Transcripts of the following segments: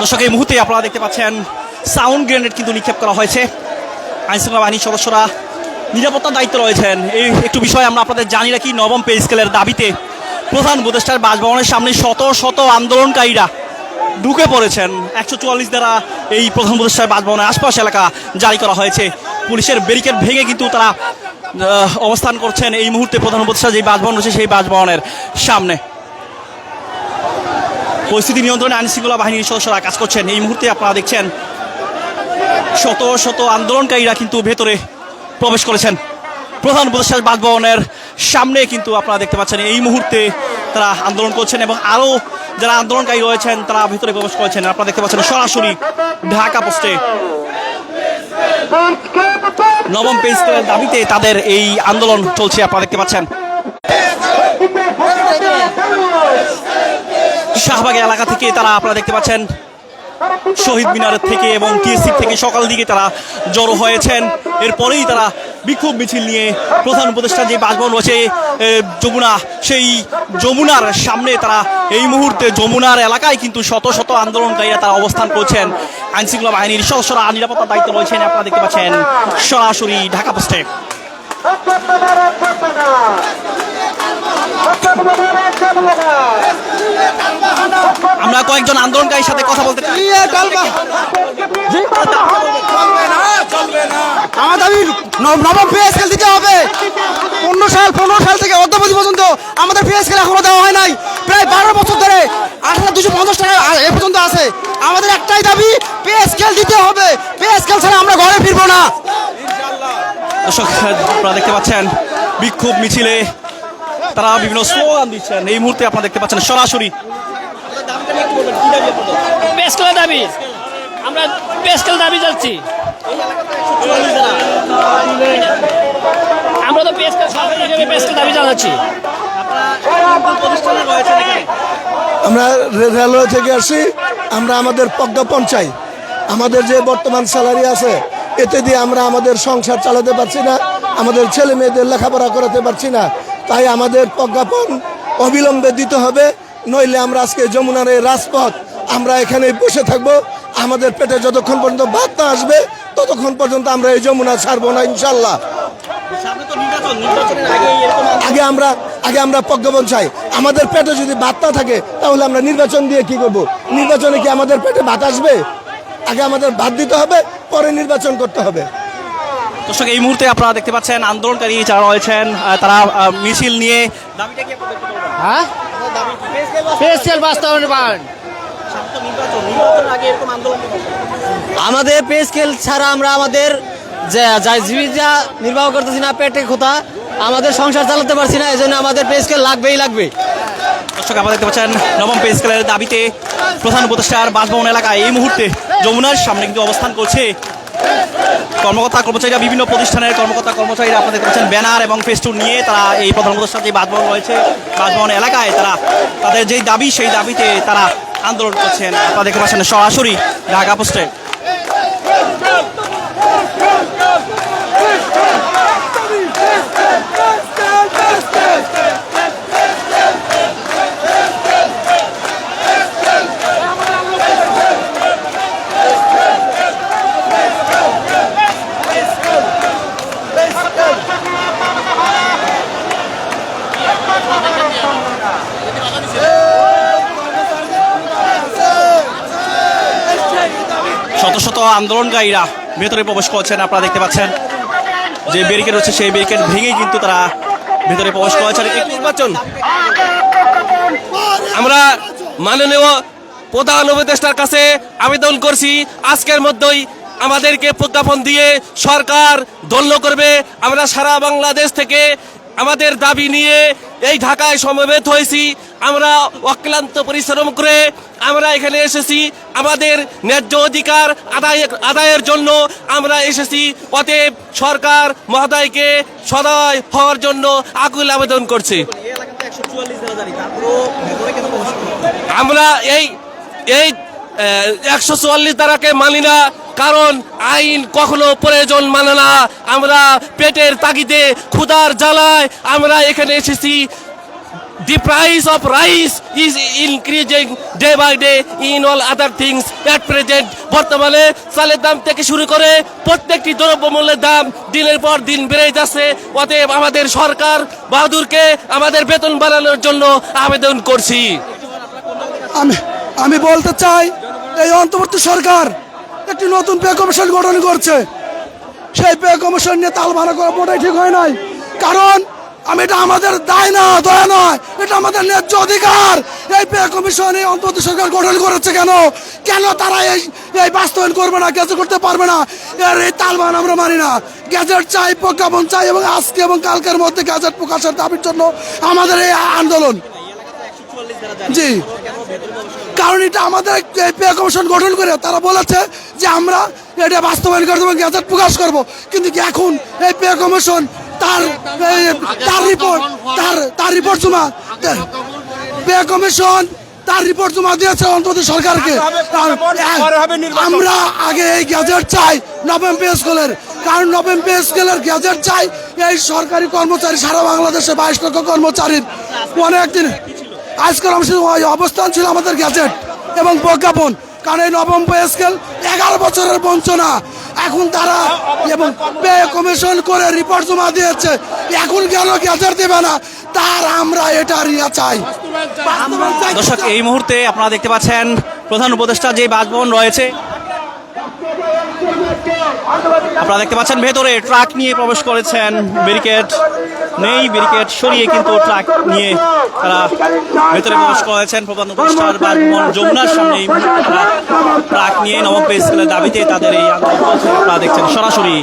দর্শক, এই মুহূর্তে আপনারা দেখতে পাচ্ছেন সাউন্ড গ্রেনেড কিন্তু নিক্ষেপ করা হয়েছে। আইনশৃঙ্খলা বাহিনীর সদস্যরা নিরাপত্তার দায়িত্ব রয়েছেন। এই একটু বিষয় আমরা আপনাদের জানি রাখি, নবম পে স্কেলের দাবিতে প্রধান উপদেষ্টার বাসভবনের সামনে শত শত আন্দোলনকারীরা ঢুকে পড়েছেন। 144 দ্বারা এই প্রধান উপদেষ্টার বাসভবনের আশপাশ এলাকা জারি করা হয়েছে। পুলিশের ব্যারিকেড ভেঙে কিন্তু তারা অবস্থান করছেন এই মুহূর্তে প্রধান উপদেষ্টা যে বাসভবন রয়েছে সেই বাসভবনের সামনে। পরিস্থিতি নিয়ন্ত্রণে আইনশৃঙ্খলা বাহিনীর সদস্যরা কাজ করছেন। এই মুহূর্তে আপনারা দেখছেন শত শত আন্দোলনকারীরা কিন্তু ভেতরে প্রবেশ করেছেন প্রধান উপদেষ্টার বাসভবনের সামনে। কিন্তু আপনারা দেখতে পাচ্ছেন এই মুহূর্তে তারা আন্দোলন করছেন এবং আরও যারা আন্দোলনকারী রয়েছেন তারা ভেতরে প্রবেশ করেছেন। আপনারা দেখতে পাচ্ছেন সরাসরি ঢাকা পোস্টে নবম পে স্কেলের দাবিতে তাদের এই আন্দোলন চলছে। আপনারা দেখতে পাচ্ছেন শাহবাগ এলাকা থেকে তারা, আপনারা দেখতে পাচ্ছেন শহীদ মিনারের থেকে এবং টিএসসি থেকে সকাল দিকে তারা জড়ো হয়েছেন। এরপরেই তারা বিক্ষোভ মিছিল নিয়ে প্রধান উপদেষ্টা যে বাসভবন রয়েছে যমুনা, সেই যমুনার সামনে তারা এই মুহূর্তে যমুনার এলাকায় কিন্তু শত শত আন্দোলনকারীরা তারা অবস্থান করছেন। আইনশৃঙ্খলা বাহিনীর সদস্যরা নিরাপত্তার দায়িত্ব রয়েছেন। আপনারা দেখতে পাচ্ছেন সরাসরি ঢাকা পোস্টে। আমরা কয়েকজন আন্দোলনকারীর সাথে কথা বলতে আমার দাবি নবম পে স্কেল দিতে হবে। 15 সাল থেকে অদ্যাবধি পর্যন্ত আমাদের পে স্কেল এখনো দেওয়া হয় নাই। প্রায় 12 বছর ধরে 8,250 টাকা এ পর্যন্ত আছে। আমাদের একটাই দাবি, পে স্কেল দিতে হবে। পে স্কেল ছাড়া আমরা ঘরে ফিরবো না। দর্শক, আপনারা দেখতে পাচ্ছেন বিক্ষোভ মিছিলে তারা বিভিন্ন স্লোগান দিচ্ছেন। এই মুহূর্তে আপনারা দেখতে পাচ্ছেন সরাসরি পে স্কেলের দাবি, আমরা পে স্কেল দাবি যাচ্ছি। আমরা তো পে স্কেল দাবি জানাচ্ছি। আমরা রেলওয়ে থেকে আসি। আমরা আমাদের প্রজ্ঞাপন চাই। আমাদের যে বর্তমান স্যালারি আছে এতে দিয়ে আমরা আমাদের সংসার চালাতে পারছি না, আমাদের ছেলে মেয়েদের লেখাপড়া করাতে পারছি না। তাই আমাদের প্রজ্ঞাপন অবিলম্বে দিতে হবে, নইলে আমরা আজকে যমুনার এই রাজপথ আমরা এখানেই বসে থাকবো। আমাদের পেটে যতক্ষণ পর্যন্ত ভাত না আসবে ততক্ষণ পর্যন্ত আমরা এই যমুনা ছাড়বো না ইনশাল্লাহ। আগে আমরা প্রজ্ঞাপন চাই। আমাদের পেটে যদি ভাত না থাকে তাহলে আমরা নির্বাচন দিয়ে কি করব? নির্বাচনে কি আমাদের পেটে ভাত আসবে? আগে আমাদের ভাত দিতে হবে, পরে নির্বাচন করতে হবে। দর্শক, এই মুহূর্তে আপনারা দেখতে পাচ্ছেন আন্দোলনকারী যারা রয়েছেন তারা মিছিল নিয়ে আমাদের পে স্কেল ছাড়া আমরা আমাদের জীবিকা নির্বাহ করতেছি না, পেটে খোঁতা আমাদের সংসার চালাতে পারছি না। এই জন্য আমাদের পে স্কেল লাগবেই লাগবে। দর্শক, আপনারা দেখতে পাচ্ছেন নবম পে স্কেলের দাবিতে প্রধান উপদেষ্টার বাসভবন এলাকায় এই মুহূর্তে যমুনার সামনে কিন্তু অবস্থান করছে কর্মকর্তা কর্মচারীরা, বিভিন্ন প্রতিষ্ঠানের কর্মকর্তা কর্মচারীরা। আপনারা দেখতে পাচ্ছেন ব্যানার এবং ফেস্টুন নিয়ে তারা এই প্রধান উপদেষ্টার যে বাসভবন রয়েছে বাসভবন এলাকায় তারা তাদের যেই দাবি সেই দাবিতে তারা আন্দোলন করছেন। আপনারা দেখতে পাচ্ছেন সরাসরি ঢাকা পোস্টে। শত শত আন্দোলনকারীরা ভেতরে প্রবেশ করছেন। আপনারা দেখতে পাচ্ছেন যে ব্যারিকেড রয়েছে সেই ব্যারিকেড ভেঙেই কিন্তু তারা ভেতরে প্রবেশ করেছেন। নির্বাচন আমরা মাননীয় প্রধান উপদেষ্টার কাছে আবেদন করছি, আজকের মধ্যেই আমাদেরকে প্রজ্ঞাপন দিয়ে সরকার দণ্ড করবে। আমরা সারা বাংলাদেশ থেকে আমাদের দাবি নিয়ে এই ঢাকায় সমবেত হয়েছি। আমরা অক্লান্ত পরিশ্রম করে আমরা এখানে এসেছি, আমাদের ন্যায্য অধিকার আদায়ের জন্য আমরা এসেছি। অতএব সরকার মহোদয়কে সদয় হওয়ার জন্য আকুল আবেদন করছি। আমরা এই 144 ধারাকে মানি না, কারণ আইন কখনো প্রয়োজন মানে না। আমরা পেটের তাগিদে ক্ষুধার জ্বালায় আমরা এখানে এসেছি। the price of rice is increasing day by day in all other things at present. বর্তমানে চালের দাম থেকে শুরু করে প্রত্যেকটি দ্রব্যমূল্যের দাম দিনের পর দিন বেড়ে যাচ্ছে। অতএব আমাদের সরকার বাহাদুরকে আমাদের বেতন বাড়ানোর জন্য আবেদন করছি। আমি বলতে চাই, এই অন্তর্বর্তী সরকার একটি নতুন পে কমিশন গঠন করছে। সেই পে কমিশন নিয়ে তাল ভাড়া করা মোটাই ঠিক হয় নাই, কারণ এটা আমাদের দায় না, দয়া নয়, এটা আমাদের ন্যায্য অধিকার। এই পে কমিশন এই অন্তর্বর্তী সরকার গঠন করেছে কেন তারা এই বাস্তবায়ন করবে না, গেজেট করতে পারবে না? এর এই তালবান আমরা মানি না। গেজেট চাই, প্রজ্ঞাপন চাই, এবং আজকে এবং কালকের মধ্যে গেজেট প্রকাশের দাবির জন্য আমাদের এই আন্দোলন। জি, কারণ এটা আমাদের পে কমিশন গঠন করে তারা বলেছে যে আমরা এটা বাস্তবায়ন করে দেবো, গেজেট প্রকাশ করব। কিন্তু এখন এই পে কমিশন তার রিপোর্ট জমা পে কমিশন তার রিপোর্ট জমা দিয়েছে অন্তত সরকারকে। আমরা আগে এই গেজেট চাই নবম পে স্কেলের, কারণ নবম পে স্কেলের গেজেট চাই এই সরকারি কর্মচারী সারা বাংলাদেশে 22 লক্ষ কর্মচারীর অনেকদিন আজকের অবস্থান ছিল আমাদের গেজেট এবং প্রজ্ঞাপন। কারণ এই নবম পে স্কেল 11 বছরের বঞ্চনা। এখন তারা এবং পে কমিশন করে রিপোর্ট জমা দিয়েছে, এখন কেন গেজেট দেবে না? তার আমরা এটা রিয়া চাই। দর্শক, এই মুহূর্তে আপনারা দেখতে পাচ্ছেন প্রধান উপদেষ্টা যে বাসভবন রয়েছে, আপনারা দেখতে পাচ্ছেন ভেতরে ট্রাক নিয়ে প্রবেশ করেছেন। ব্যারিকেড নেই, ব্যারিকেড সরিয়ে কিন্তু ট্রাক নিয়ে তারা ভেতরে প্রবেশ করেছেন প্রধান উপদেষ্টার বাসভবন যমুনার সামনে। এই মুহূর্তে তারা ট্রাক নিয়ে নবম পে স্কেলের দাবিতে তাদের এই আন্দোলন চলছে। আপনারা দেখছেন সরাসরি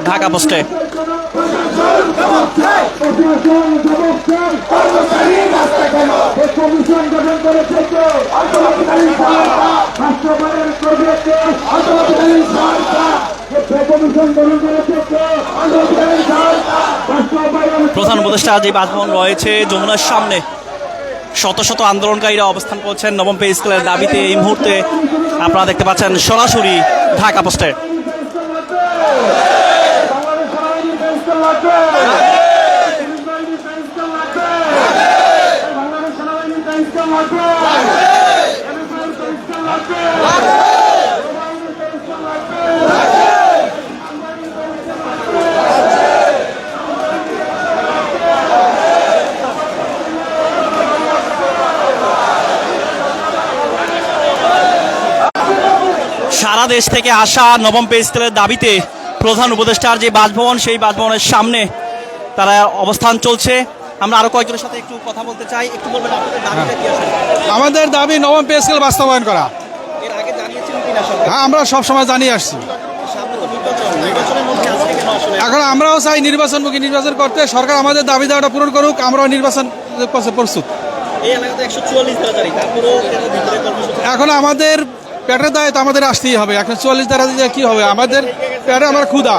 ঢাকা পোস্টে। প্রধান উপদেষ্টা যে বাসভবন রয়েছে যমুনার সামনে, শত শত আন্দোলনকারীরা অবস্থান করছেন নবম পে স্কেলের দাবিতে। এই মুহূর্তে আপনারা দেখতে পাচ্ছেন সরাসরি ঢাকা পোস্টে। সারা দেশ থেকে আসা নবম পে স্কেলের দাবিতে প্রধান উপদেষ্টার যে বাসভবন, সেই বাসভবনের সামনে তারা অবস্থান চলছে। আমরা আরো কয়েকজনের সাথে একটু কথা বলতে চাই। একটু বলবেন আপনাদের দাবিটা কি আসলে? আমাদের দাবি নবম পে স্কেল বাস্তবায়ন করা। এর আগে জানিয়েছিলেন কিনা সরকার? হ্যাঁ, আমরা সব সময় জানিয়ে আসছি। সামনে তো নির্বাচনের মধ্যে আজকে কেন আসলে? এখন আমরাও চাই নির্বাচনমুখী নির্বাচন করতে, সরকার আমাদের দাবি দাওয়াটা পূরণ করুক, আমরাও নির্বাচন প্রস্তুত। এই এলাকাতে 144 ধারা জারি, তারপরেও কেন ভিতরে কর্মসূচি? এখন আমাদের পেটের দায় তো আমাদের আসতেই হবে। এখন 44 ধারা দিয়ে কি হবে? আমাদের পেটে আমার ক্ষুধা,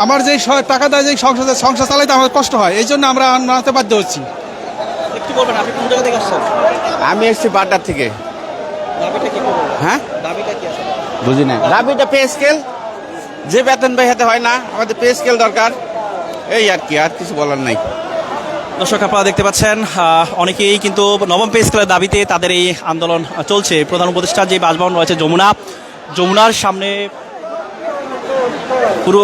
আমার যেই টাকা দেয়, যেই সংসার চালাইতে আমার কষ্ট হয়, এই জন্য আমরা মানতে বাধ্য হচ্ছি। একটু বলবেন আপনি কোন জায়গা থেকে আসছেন? আমি এসেছি বাড্ডার থেকে। দাবিটা কি করবেন? হ্যাঁ, দাবিটা কি আসলে? বুঝি না। দাবিটা পে স্কেল, যে বেতন ব্যয় হাতে হয় না, আমাদের পে স্কেল দরকার। এই আর কি, আর কিছু বলার নাই। দর্শক, আপনারা দেখতে পাচ্ছেন অনেকেই কিন্তু নবম পে স্কেলের দাবিতে তাদের এই আন্দোলন চলছে। প্রধান উপদেষ্টার যে বাসভবন রয়েছে যমুনার সামনে, পুরো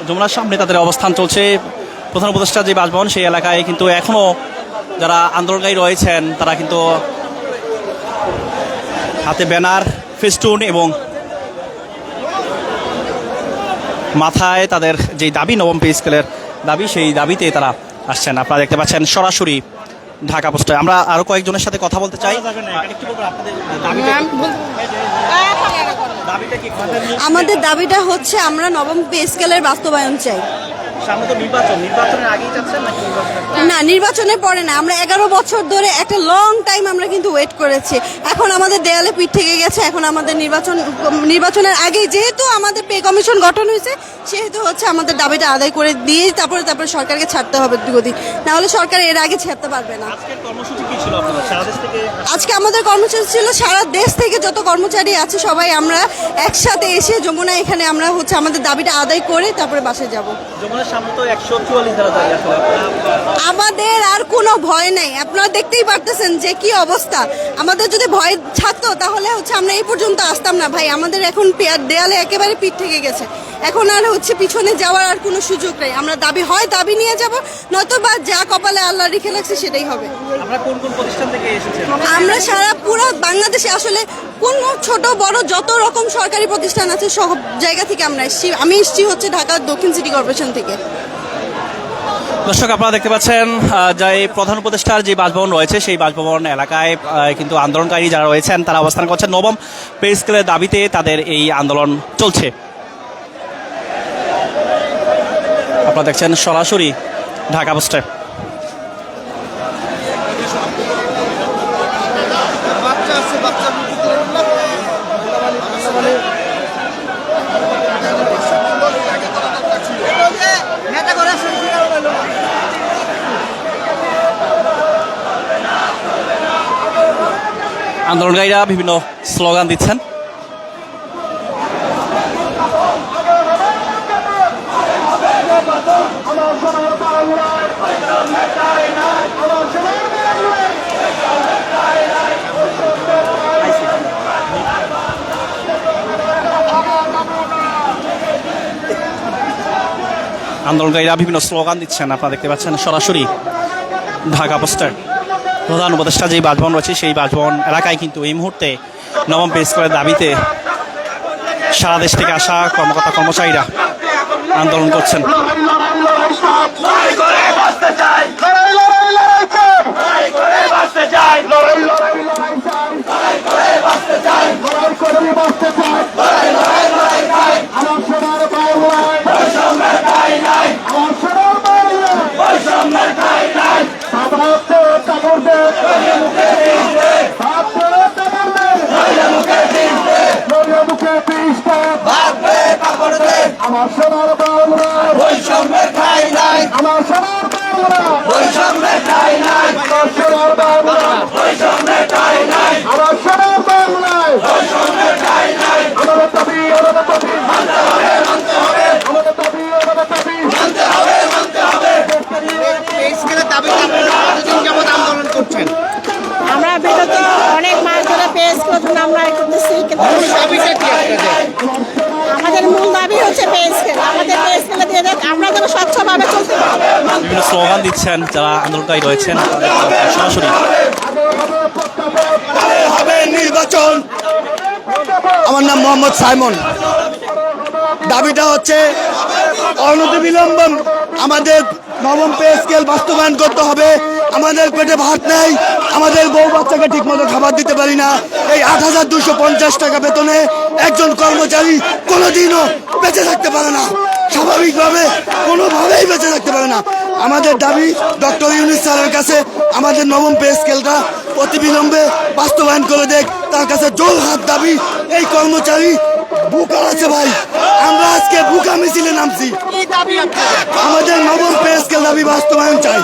যমুনার সামনে তাদের অবস্থান চলছে। প্রধান উপদেষ্টার যে বাসভবন, সেই এলাকায় কিন্তু এখনও যারা আন্দোলনকারী রয়েছেন তারা কিন্তু হাতে ব্যানার, ফেস্টুন এবং মাথায় তাদের যেই দাবি নবম পে স্কেলের দাবি, সেই দাবিতে তারা আসছেন। আপনারা দেখতে পাচ্ছেন সরাসরি ঢাকা পোস্টে। আমরা আরো কয়েকজনের সাথে কথা বলতে চাই। আমাদের দাবিটা হচ্ছে আমরা নবম পে স্কেলের বাস্তবায়ন চাই। সামনে তো নির্বাচনের আগেই চাচ্ছেন নাকি না, নির্বাচনের পরে না। আমরা 11 বছর ধরে একটা লং টাইম আমরা কিন্তু ওয়েট করেছি। এখন আমাদের দেয়ালে পিঠ থেকে গেছে। এখন আমাদের নির্বাচনের আগেই যেহেতু আমাদের পে কমিশন গঠন হয়েছে, সেহেতু হচ্ছে আমাদের দাবিটা আদায় করে দিয়ে তারপরে সরকারকে ছাড়তে হবে গদি, না হলে সরকার এর আগে ছাড়তে পারবে না। কর্মসূচি কি ছিল আপনাদের সারা দেশ থেকে? আজকে আমাদের কর্মসূচি ছিল সারা দেশ থেকে যত কর্মচারী আছে সবাই আমরা একসাথে এসে যমুনা এখানে আমরা হচ্ছে আমাদের দাবিটা আদায় করে তারপরে বাসে যাব। যমুনার সামনে তো 144 ধারা দাঁড়িয়ে আসলে আমাদের আর কোনো ভয় নাই, আপনারা দেখতেই পারতেছেন যে কি অবস্থা। আমাদের যদি ভয় থাকতো তাহলে হচ্ছে আমরা এই পর্যন্ত আসতাম না ভাই। আমাদের এখন দেয়ালে একেবারে পিঠ থেকে গেছে, এখন আর হচ্ছে পিছনে যাওয়ার আর কোনো সুযোগ নেই। আমরা দাবি নিয়ে যাব, নয়তো বা যা কপালে আল্লাহ রেখে লাগছে সেটাই হবে। আপনারা কোন কোন প্রতিষ্ঠান থেকে এসেছেন? আমরা সারা পুরো বাংলাদেশে আসলে কোন ছোট বড় যত রকম সরকারি প্রতিষ্ঠান আছে সব জায়গা থেকে আমরা এসেছি। আমি এসেছি হচ্ছে ঢাকা দক্ষিণ সিটি কর্পোরেশন থেকে। দর্শক আপনারা দেখতে পাচ্ছেন যে প্রধান উপদেষ্টার যে বাসভবন রয়েছে সেই বাসভবন এলাকায় কিন্তু আন্দোলনকারী যারা রয়েছেন তারা অবস্থান করছেন। নবম পে স্কেলের দাবিতে তাদের এই আন্দোলন চলছে। আপনারা দেখছেন সরাসরি ঢাকা পোস্টে। আন্দোলনকারীরা বিভিন্ন স্লোগান দিচ্ছেন। আন্দোলনকারীরা বিভিন্ন স্লোগান দিচ্ছেন, আপনারা দেখতে পাচ্ছেন সরাসরি ঢাকা পোস্টার। প্রধান উপদেষ্টা যেই বাসভবন রয়েছে সেই বাসভবন এলাকায় কিন্তু এই মুহূর্তে নবম পে স্কেলের দাবিতে সারা দেশ থেকে আসা কর্মকর্তা কর্মচারীরা আন্দোলন করছেন। আমার সোনার বাংলা বৈষম্যের ঠাই নাই, আমার সোনার বাংলা বৈষম্যের ঠাই নাই, আমার সোনার বাংলা বৈষম্যের ঠাই নাই, আমার সোনার বাংলায় বৈষম্যের ঠাই নাই। আমাদের দাবি মানতে হবে, আমাদের দাবি মানতে হবে। এই স্কেলের দাবিতে আপনারা কতদিন যাবত আন্দোলন করছেন? আমরা বিগত অনেক মাস ধরে পেজ করতে আমরা করতেছি, কিন্তু দাবিটা কি আপনাদের? আমাদের মূল দাবি হচ্ছে পে স্কেল। আমাদের পে স্কেলে দিয়ে দেখ, আমরা যেন স্বচ্ছভাবে চলতে পারি। বিভিন্ন স্লোগান দিচ্ছেন যারা আন্দোলনকারী রয়েছেন সরাসরি। হবে নির্বাচন। আমার নাম মোহাম্মদ সাইমন। দাবিটা হচ্ছে অনতিবিলম্বে আমাদের নবম পে স্কেল বাস্তবায়ন করতে হবে। আমাদের পেটে ভাত নেই, আমাদের বউ বাচ্চাকে ঠিক মতো খাবার দিতে পারি না। এই ৮,২৫০ টাকা বেতনে একজন কর্মচারী কোনোদিনও বেঁচে থাকতে পারে না, স্বাভাবিকভাবে কোনোভাবেই বেঁচে থাকতে পারে না। আমাদের দাবি ডক্টর ইউনূস স্যারের কাছে আমাদের নবম পে স্কেলটা অতিবিলম্বে বাস্তবায়ন করে দেখ, তার কাছে জোর হাত দাবি। এই কর্মচারী বুকা আছে ভাই, আমরা আজকে বুকা মিছিলে নামছি। আমাদের নবম পে স্কেল দাবি বাস্তবায়ন চাই।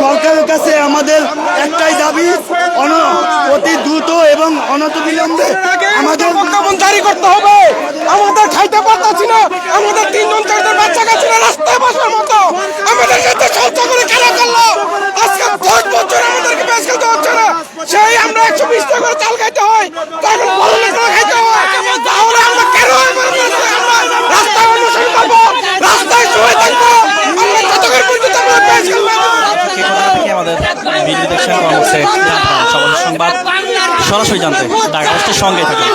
সরকারের কাছে আমাদের একটাই দাবি, অতি দ্রুত এবং অনতিবিলম্বে আমাদের জারি করতে হবে। আমাদের খাইতে পারতাছি না, আমাদের 3জন 4জন বাচ্চা কাছে রাস্তায় বসার মতো আমাদের সাথে সহ্য করে খেলা করলো। আজকে 10 বছর আমাদেরকে বেশ খেতে হচ্ছে না, সেই আমরা 120 টাকা করে চাল খাইতে হয়, এখন বড় করে খাইতে হয়। তাহলে আমরা কেন রাস্তায় অনুসরণ করবো, রাস্তায় শুয়ে থাকবো? আমরা যতক্ষণ পর্যন্ত আমরা বেশ খেলবো। থেকে আমাদের ভিডিও দেখছেন, সর্বশেষ সংবাদ সরাসরি জানতে ঢাকা পোস্টের সঙ্গে থাকুন।